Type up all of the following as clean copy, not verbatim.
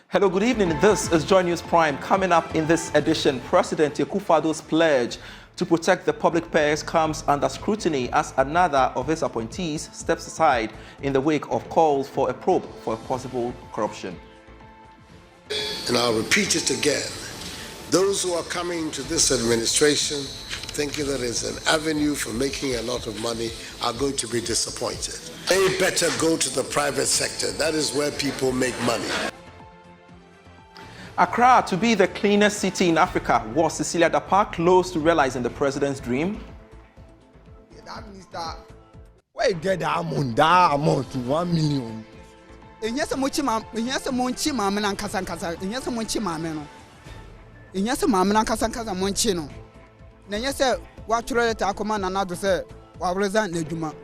Hello, good evening. This is Joy News Prime. Coming up in this edition, President Akufo-Addo's pledge to protect the public purse comes under scrutiny as another of his appointees steps aside in the wake of calls for a probe for possible corruption. And I'll repeat it again. Those who are coming to this administration thinking that it's an avenue for making a lot of money are going to be disappointed. They better go to the private sector. That is where people make money. Accra to be the cleanest city in Africa. Was Cecilia Dapaah close to realizing the president's dream? That means that where you get that amount to 1 million. Yes, a mochi mam, yes, a monchi mam and Casancasa, yes, a monchi mameno. Yes, a mam and Casancasa monchino. Then yes, what you read to Akuman and another say, what was that Nejuma?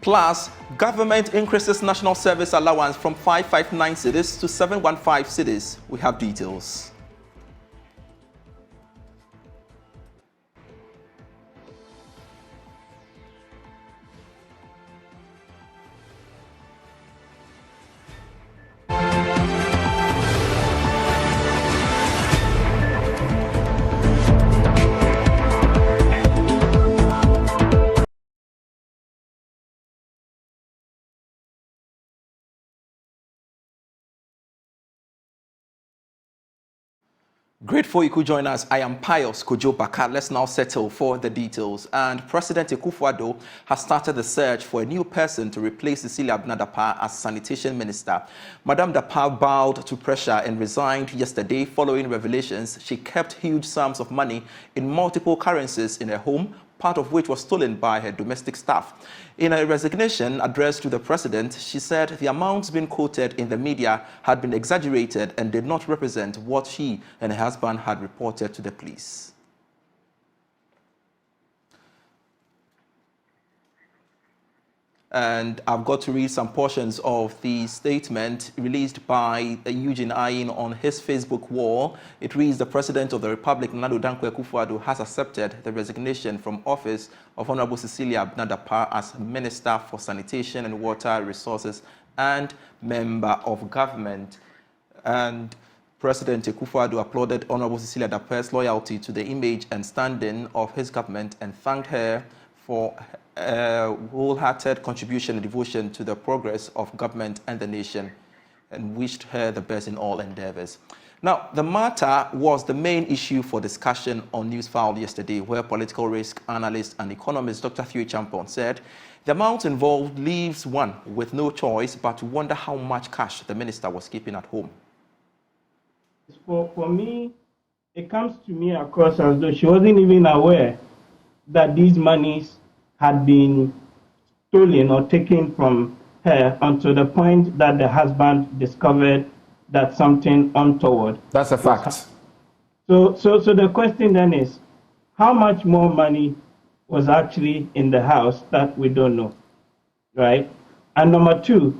Plus, government increases national service allowance from 559 cedis to 715 cedis. We have details. Grateful you could join us. I am Pius Kojo Baka. Let's now settle for the details. And President Akufo-Addo has started the search for a new person to replace Cecilia Dapaah as Sanitation Minister. Madame Dapaah bowed to pressure and resigned yesterday following revelations she kept huge sums of money in multiple currencies in her home, part of which was stolen by her domestic staff. In a resignation addressed to the president, she said the amounts being quoted in the media had been exaggerated and did not represent what she and her husband had reported to the police. And I've got to read some portions of the statement released by Eugene Ayin on his Facebook wall. It reads, the President of the Republic, Nana Dankwa Akufo-Addo, has accepted the resignation from office of Honorable Cecilia Dapaah as Minister for Sanitation and Water Resources and Member of Government. And President Akufo-Addo applauded Honorable Cecilia Dapaah's loyalty to the image and standing of his government and thanked her for wholehearted contribution and devotion to the progress of government and the nation, and wished her the best in all endeavors. Now, the matter was the main issue for discussion on Newsfile yesterday, where political risk analyst and economist Dr. Theo Champon said the amount involved leaves one with no choice but to wonder how much cash the minister was keeping at home. For me, it comes to me across as though she wasn't even aware that these monies had been stolen or taken from her until the point that the husband discovered that something untoward. That's a fact. So the question then is, how much more money was actually in the house that we don't know, right? And number two,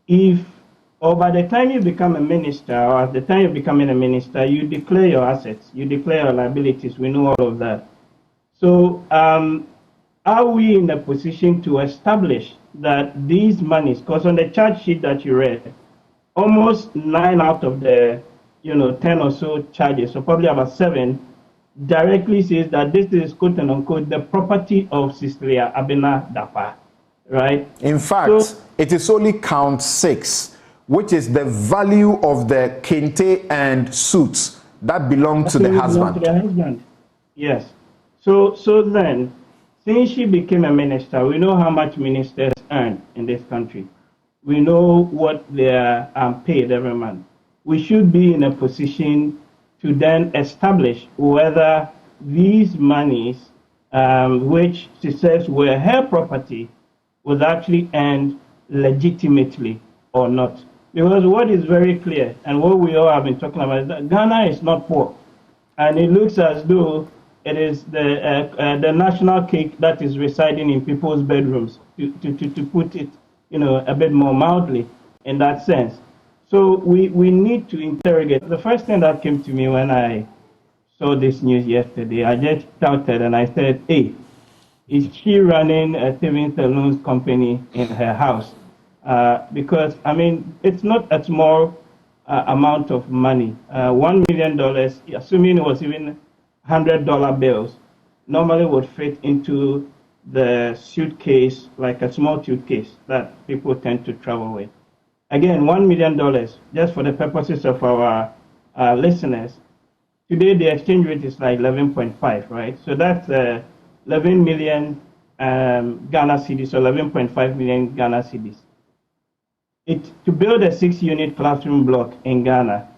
by the time you become a minister, or at the time you're becoming a minister, you declare your assets, you declare your liabilities, we know all of that. So, are we in a position to establish that these monies, because on the charge sheet that you read, almost 9 out of the 10 or so charges, so probably about 7, directly says that this is quote unquote the property of Cecilia Dapaah, right? In fact, it is only count 6, which is the value of the kente and suits that belong to the husband. Yes. So then, since she became a minister, we know how much ministers earn in this country. We know what they are paid every month. We should be in a position to then establish whether these monies, which she says were her property, was actually earned legitimately or not. Because what is very clear, and what we all have been talking about, is that Ghana is not poor. And it looks as though it is the national cake that is residing in people's bedrooms, to put it, a bit more mildly in that sense. So we need to interrogate. The first thing that came to me when I saw this news yesterday, I just shouted and I said, hey, is she running a savings and loans company in her house? because, I mean, it's not a small amount of money. $1 million, assuming it was even $100 bills, normally would fit into the suitcase, like a small suitcase that people tend to travel with. Again, $1 million, just for the purposes of our listeners. Today, the exchange rate is like 11.5, right? So that's 11 million Ghana cedis, or 11.5 million Ghana cedis. To build a 6-unit classroom block in Ghana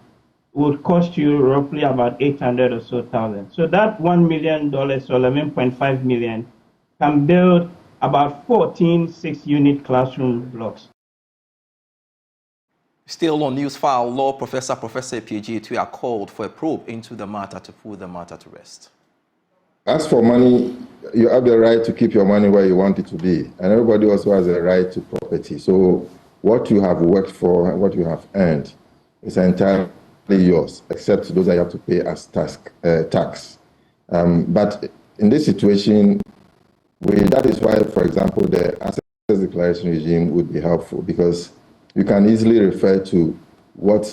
would cost you roughly about 800 or so thousand. So that $1 million or 11.5 million can build about 14 6-unit classroom blocks. Still on Newsfile, law professor PG Tuya called for a probe into the matter to put the matter to rest. As for money, you have the right to keep your money where you want it to be, and everybody also has a right to property. So what you have worked for and what you have earned is entirely yours, except those that you have to pay as tax. But in this situation, that is why, for example, the asset declaration regime would be helpful, because you can easily refer to what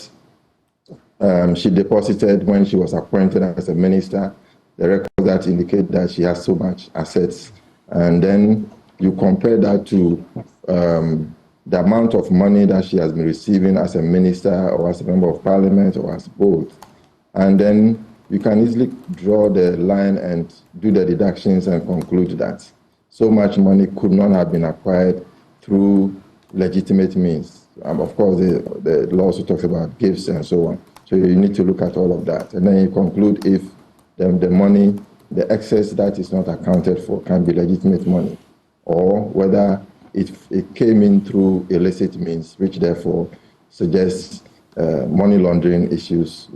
she deposited when she was appointed as a minister, the records that indicate that she has so much assets, and then you compare that to the amount of money that she has been receiving as a minister or as a member of parliament or as both. And then you can easily draw the line and do the deductions and conclude that so much money could not have been acquired through legitimate means. Of course, the law also talks about gifts and so on. So you need to look at all of that. And then you conclude if the money, the excess that is not accounted for can be legitimate money, or whether it came in through illicit means, which therefore suggests money laundering issues,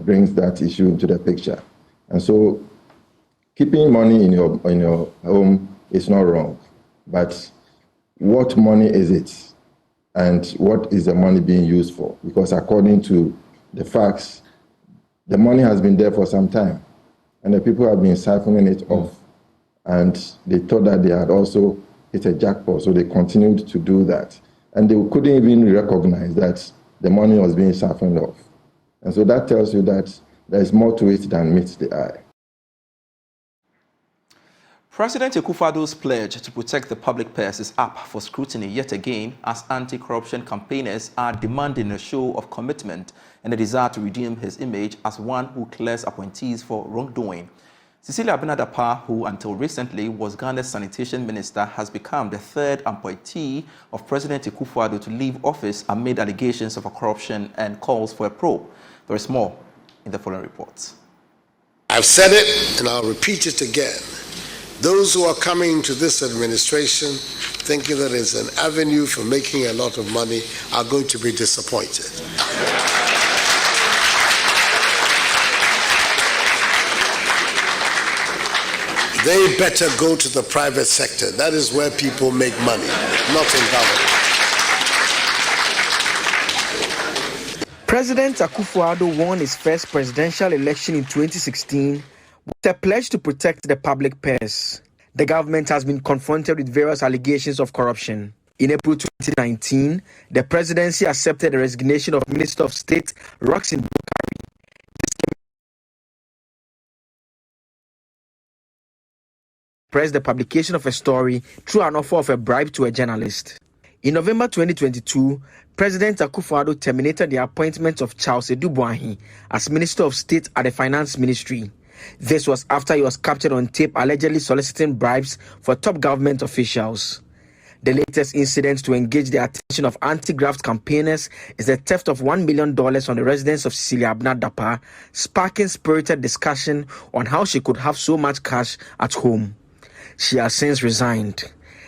brings that issue into the picture. And so keeping money in your home is not wrong, but what money is it? And what is the money being used for? Because according to the facts, the money has been there for some time, and the people have been siphoning it off. And they thought that they had also hit a jackpot, so they continued to do that. And they couldn't even recognize that the money was being siphoned off. And so that tells you that there is more to it than meets the eye. President Akufo-Addo's pledge to protect the public purse is up for scrutiny yet again, as anti-corruption campaigners are demanding a show of commitment and a desire to redeem his image as one who clears appointees for wrongdoing. Cecilia Dapaah, who until recently was Ghana's sanitation minister, has become the third appointee of President Akufo-Addo to leave office amid allegations of corruption and calls for a probe. There is more in the following reports. I've said it and I'll repeat it again. Those who are coming to this administration thinking that it's an avenue for making a lot of money are going to be disappointed. They better go to the private sector. That is where people make money, not in government. President Akufo-Addo won his first presidential election in 2016 with a pledge to protect the public purse. The government has been confronted with various allegations of corruption. In April 2019, the presidency accepted the resignation of Minister of State Roxin press the publication of a story through an offer of a bribe to a journalist. In November 2022, President Akufo-Addo terminated the appointment of Charles Edubuahi as Minister of State at the Finance Ministry. This was after he was captured on tape allegedly soliciting bribes for top government officials. The latest incident to engage the attention of anti-graft campaigners is the theft of $1 million on the residence of Cecilia Dapaah, sparking spirited discussion on how she could have so much cash at home. She has since resigned.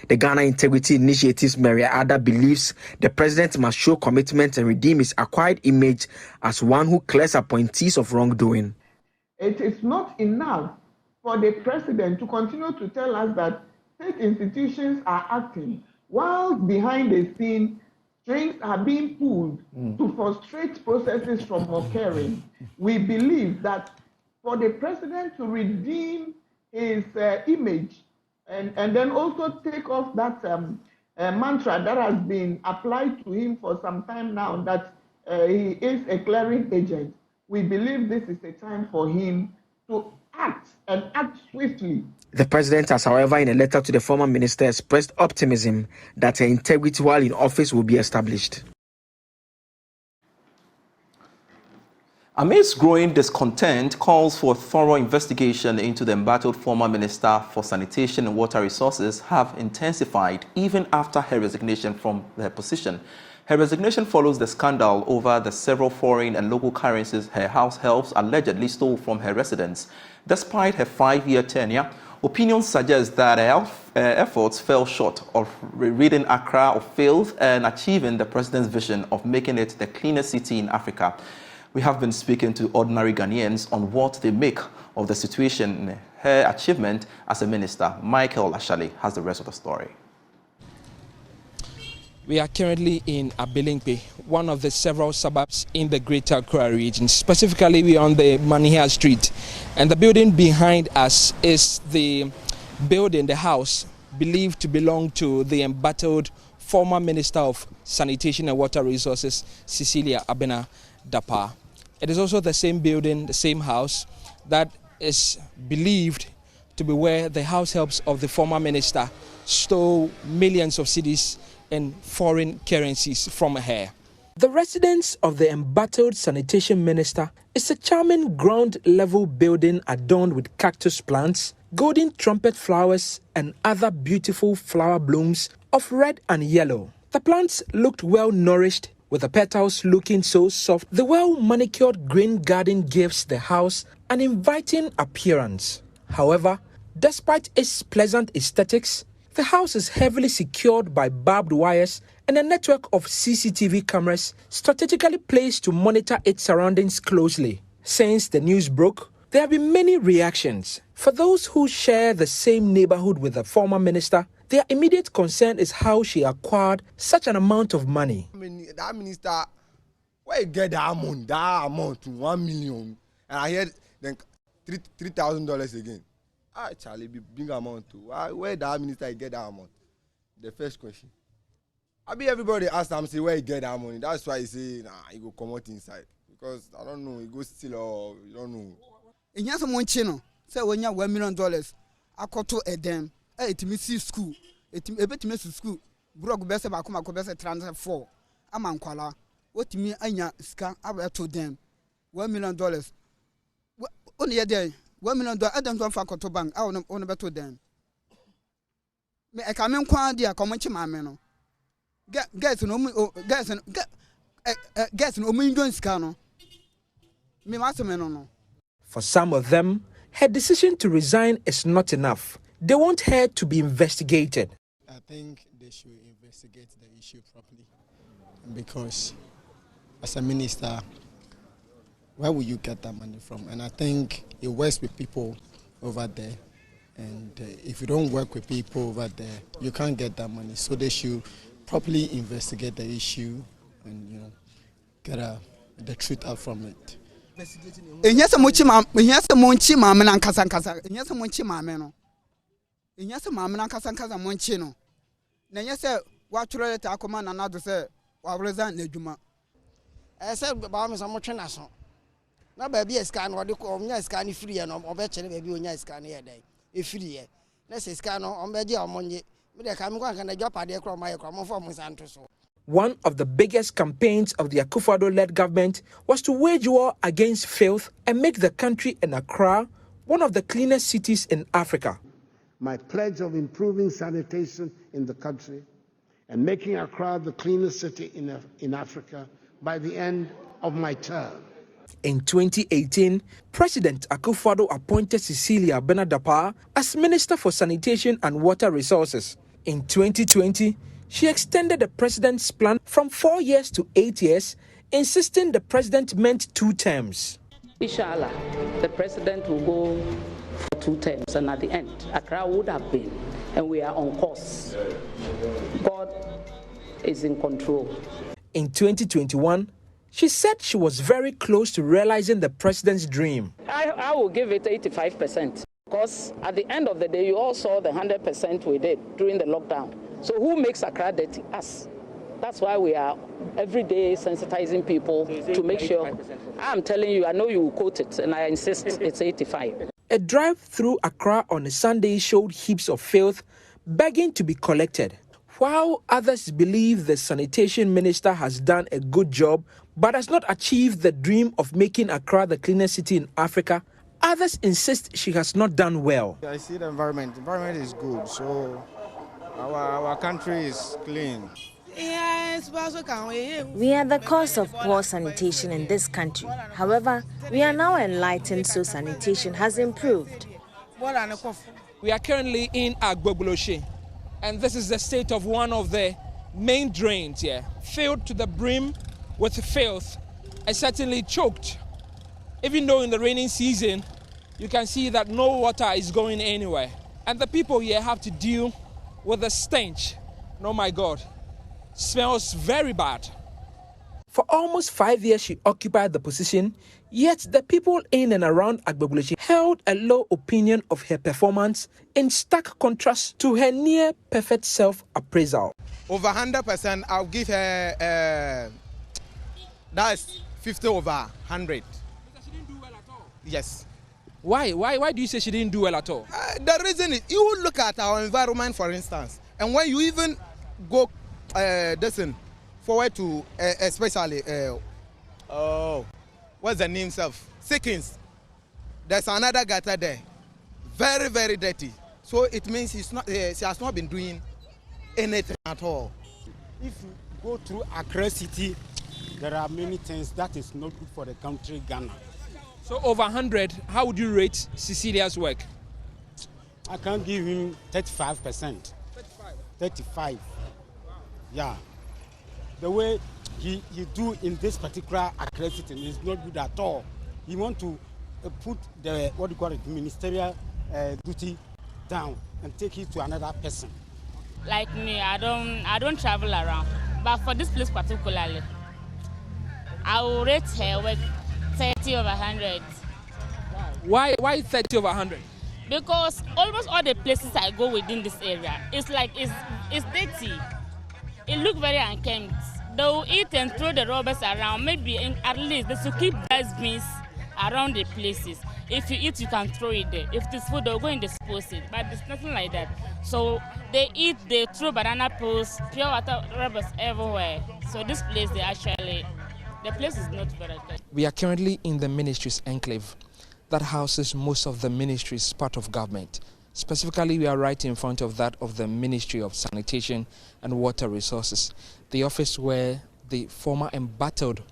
The Ghana Integrity Initiative's Maria Ada believes the president must show commitment and redeem his acquired image as one who clears appointees of wrongdoing. It is not enough for the president to continue to tell us that state institutions are acting while behind the scene strings are being pulled to frustrate processes from occurring. We believe that for the president to redeem his image and then also take off that mantra that has been applied to him for some time now, that he is a clearing agent. We believe this is a time for him to act and act swiftly. The president has, however, in a letter to the former minister, expressed optimism that her integrity while in office will be established. Amidst growing discontent, calls for thorough investigation into the embattled former Minister for Sanitation and Water Resources have intensified even after her resignation from her position. Her resignation follows the scandal over the several foreign and local currencies her house helps allegedly stole from her residence. Despite her 5-year tenure, opinions suggest that her efforts fell short of ridding Accra of filth and achieving the president's vision of making it the cleanest city in Africa. We have been speaking to ordinary Ghanaians on what they make of the situation, her achievement as a minister. Michael Ashali has the rest of the story. We are currently in Abilingpe, one of the several suburbs in the Greater Accra region. Specifically, we are on the Manihia Street. And the building behind us is the building, the house, believed to belong to the embattled former Minister of Sanitation and Water Resources, Cecilia Dapaah. It is also the same building, the same house, that is believed to be where the house helps of the former minister stole millions of cedis and foreign currencies from her. The residence of the embattled sanitation minister is a charming ground-level building adorned with cactus plants, golden trumpet flowers, and other beautiful flower blooms of red and yellow. The plants looked well-nourished, with the petals looking so soft. The well-manicured green garden gives the house an inviting appearance. However, despite its pleasant aesthetics, the house is heavily secured by barbed wires and a network of CCTV cameras strategically placed to monitor its surroundings closely. Since the news broke, there have been many reactions. For those who share the same neighborhood with the former minister, their immediate concern is how she acquired such an amount of money. That minister, where you get that amount to 1 million, and I heard then $3,000 again. Charlie, big amount too. Where that minister get that amount? The first question. I be everybody ask them, say where you get that money. That's why he say, nah, he go come out inside. Because I don't know, he go steal or you don't know. And yes, someone chino say when you $1 million, I call to a them. It me see school. It me bet me to school. Bro, go best about come go best transfer 4. I'm an kwala. What me anya ska I to them. $1 million. Only a day. $1 million. I don't want for to bank. I want to to them. Me I come in kwa dia come chi mama no. Guys no guys no me don ska no. Me maso me no. For some of them, her decision to resign is not enough. They want her to be investigated. I think they should investigate the issue properly, because as a minister, where will you get that money from? And I think it works with people over there, and if you don't work with people over there, you can't get that money. So they should properly investigate the issue and get the truth out from it. Yes, monchi mama na nkasa. Yes, monchi mama no. Yes, mama na nkasa monchi no. Na yes, watchro let akoma na nado say wa resign na adwuma. Say ba me so mo twena so. Na ba bia ska no de ko onya ska ni free no obekere ba bia onya ska na ye dai. E free ye. Na se ska no ombeje omonye. Me de ka me kwa na jopade kro ma ye kro mo fo mo santo so. One of the biggest campaigns of the Akufo-Addo-led government was to wage war against filth and make the country in Accra one of the cleanest cities in Africa. My pledge of improving sanitation in the country and making Accra the cleanest city in Africa by the end of my term. In 2018, President Akufo-Addo appointed Cecilia Dapaah as Minister for Sanitation and Water Resources. In 2020, she extended the president's plan from 4 years to 8 years, insisting the president meant 2 terms. Inshallah, the president will go for 2 terms, and at the end, Accra would have been, and we are on course. God is in control. In 2021, she said she was very close to realizing the president's dream. I will give it 85%, because at the end of the day, you all saw the 100% we did during the lockdown. So who makes Accra dirty? Us. That's why we are every day sensitizing people to make sure. I'm telling you, I know you will quote it, and I insist it's 85. A drive through Accra on a Sunday showed heaps of filth begging to be collected. While others believe the sanitation minister has done a good job but has not achieved the dream of making Accra the cleanest city in Africa, others insist she has not done well. I see the environment. The environment is good, so our country is clean. We are the cause of poor sanitation in this country. However, we are now enlightened, so sanitation has improved. We are currently in Agbogboloshi, and this is the state of one of the main drains here, filled to the brim with filth and certainly choked. Even though in the rainy season, you can see that no water is going anywhere. And the people here have to deal with the stench. Oh my God. Smells very bad. For almost 5 years, she occupied the position, yet the people in and around Agbogboloshi held a low opinion of her performance in stark contrast to her near-perfect self-appraisal. Over 100%, I'll give her, that's 50 over 100. She didn't do well at all? Yes. Why do you say she didn't do well at all? The reason is, you look at our environment, for instance, and when you even go forward to especially what's the name of Seconds, there's another gutter there, very, very dirty. So it means she has not been doing anything at all. If you go through Accra City, there are many things that is not good for the country Ghana. So over 100, how would you rate Cecilia's work? I can give him 35%. 35. Yeah. The way he do in this particular Accra City is not good at all. He want to put the, what do you call it, ministerial duty down and take it to another person. Like me, I don't travel around. But for this place particularly, I will rate her work 30 over 100. Why 30 over 100? Because almost all the places I go within this area, it's like it's dirty. It looks very unkempt. They will eat and throw the rubbish around. Maybe at least they should keep dustbins around the places. If you eat, you can throw it there. If it's food, they'll go and dispose it. But there's nothing like that. So they eat, they throw banana peels, pure water rubbish everywhere. So this place, the place is not very good. We are currently in the ministry's enclave that houses most of the ministries part of government. Specifically, we are right in front of that of the Ministry of Sanitation and Water Resources, the office where the former embattled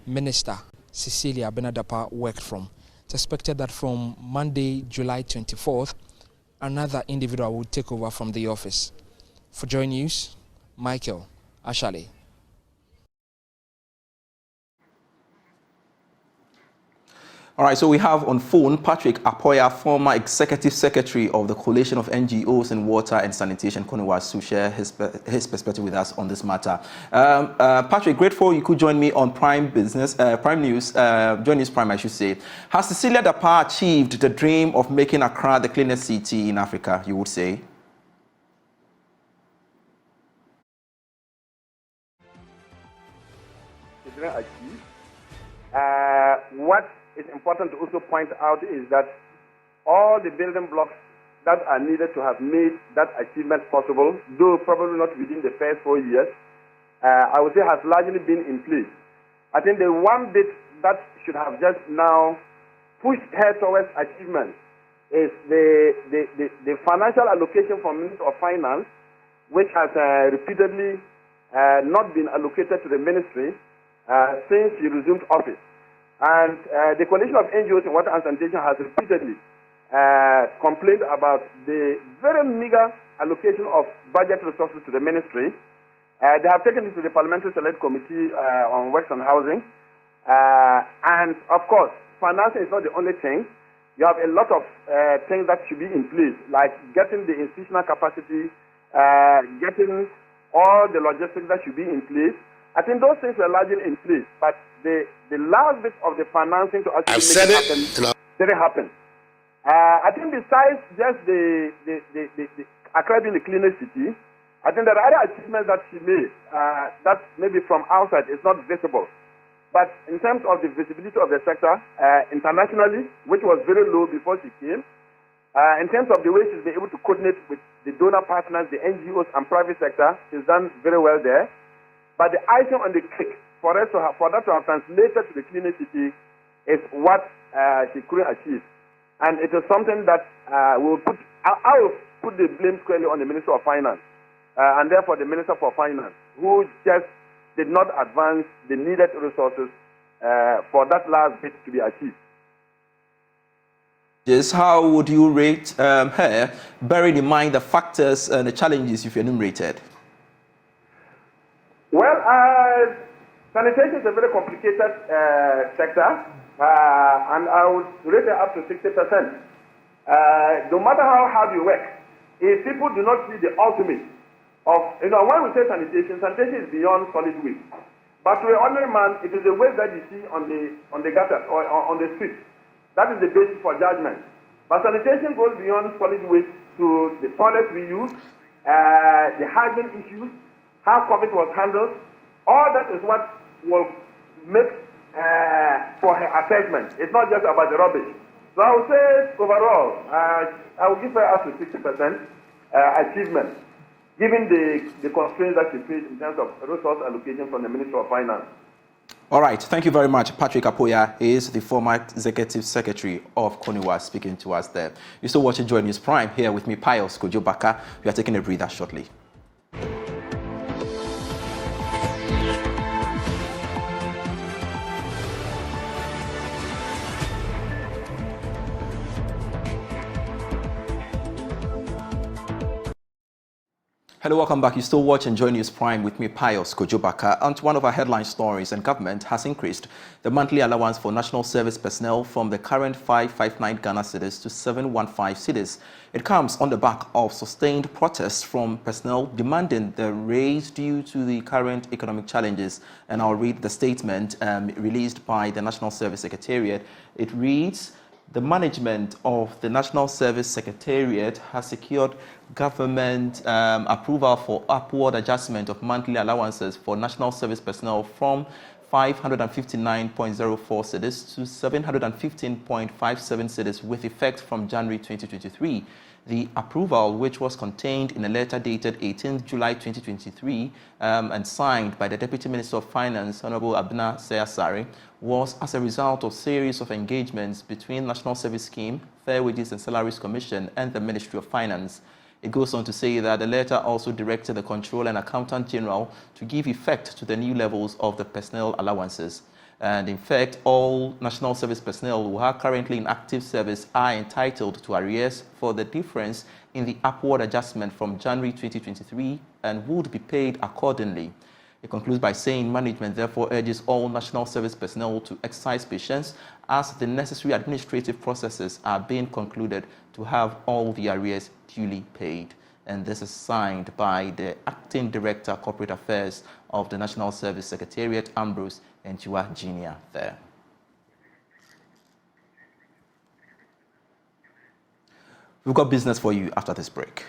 minister, Cecilia Dapaah, worked from. It's expected that from Monday, July 24th, another individual will take over from the office. For Joy News, Michael Ashale. All right, so we have on phone Patrick Apoya, former Executive Secretary of the Coalition of NGOs in Water and Sanitation, Konewas, to share his perspective with us on this matter. Patrick, grateful you could join me on Prime News, Joy News Prime, I should say. Has Cecilia Dapaah achieved the dream of making Accra the cleanest city in Africa, you would say? It didn't achieve. What is important to also point out is that all the building blocks that are needed to have made that achievement possible, though probably not within the first 4 years, I would say has largely been in place. I think the one bit that should have just now pushed her towards achievement is the financial allocation from Minister of Finance, which has repeatedly not been allocated to the ministry since she resumed office. And the Coalition of NGOs in Water and Sanitation has repeatedly complained about the very meager allocation of budget resources to the ministry. They have taken it to the Parliamentary Select Committee on Works and Housing. And of course, financing is not the only thing. You have a lot of things that should be in place, like getting the institutional capacity, getting all the logistics that should be in place. I think those things were largely in place, but the last bit of the financing to actually make it happen didn't happen. I think besides just the Accra being the cleanest city, I think there are other achievements that she made that maybe from outside is not visible. But in terms of the visibility of the sector internationally, which was very low before she came, in terms of the way she's been able to coordinate with the donor partners, the NGOs and private sector, she's done very well there. But the icing on the cake for that to have translated to the clean city is what she couldn't achieve. And it is something that I will put the blame squarely on the Minister of Finance and therefore the Minister for Finance, who just did not advance the needed resources for that last bit to be achieved. Yes, how would you rate her, bearing in mind the factors and the challenges you've enumerated? Well, sanitation is a very complicated sector, and I would rate it up to 60%. No matter how hard you work, if people do not see the ultimate of, when we say sanitation is beyond solid waste. But to an ordinary man, it is the waste that you see on the gutter or on the street. That is the basis for judgment. But sanitation goes beyond solid waste to the toilets we use, the hygiene issues, how COVID was handled. All that is what will make for her assessment. It's not just about the rubbish. So I would say overall, I will give her up to 60% achievement, given the constraints that she faced in terms of resource allocation from the Ministry of Finance. All right, thank you very much. Patrick Apoya is the former Executive Secretary of CONIWA speaking to us there. You're still watching Joy News Prime here with me, Pius Kojobaka. We are taking a breather shortly. Hello, welcome back. You still watch and Joy News Prime with me, Pius Kojobaka. And one of our headline stories, and government has increased the monthly allowance for national service personnel from the current 559 Ghana cedis to 715 cedis. It comes on the back of sustained protests from personnel demanding the raise due to the current economic challenges. And I'll read the statement released by the National Service Secretariat. It reads, the management of the National Service Secretariat has secured government approval for upward adjustment of monthly allowances for national service personnel from 559.04 cedis to 715.57 cedis with effect from January 2023. The approval, which was contained in a letter dated 18th July 2023 and signed by the Deputy Minister of Finance, Honorable Abna Seyasari, was as a result of a series of engagements between National Service Scheme, Fair Wages and Salaries Commission and the Ministry of Finance. It goes on to say that the letter also directed the Controller and Accountant General to give effect to the new levels of the personnel allowances. And in fact, all national service personnel who are currently in active service are entitled to arrears for the difference in the upward adjustment from January 2023 and would be paid accordingly. It concludes by saying management therefore urges all national service personnel to exercise patience as the necessary administrative processes are being concluded to have all the arrears duly paid. And this is signed by the Acting Director, Corporate Affairs of the National Service Secretariat, Ambrose Enchiwa Jr. there. We've got business for you after this break.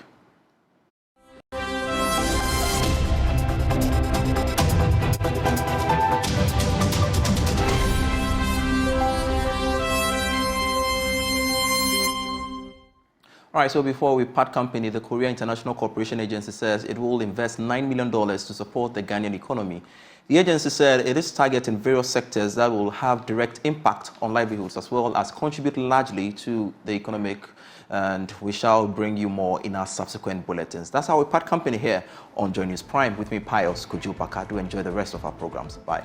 All right, so before we part company, the Korea International Cooperation Agency says it will invest $9 million to support the Ghanaian economy. The agency said it is targeting various sectors that will have direct impact on livelihoods as well as contribute largely to the economic, and we shall bring you more in our subsequent bulletins. That's how we part company here on Joy News Prime with me, Pius Kojobaka. Do enjoy the rest of our programs. Bye.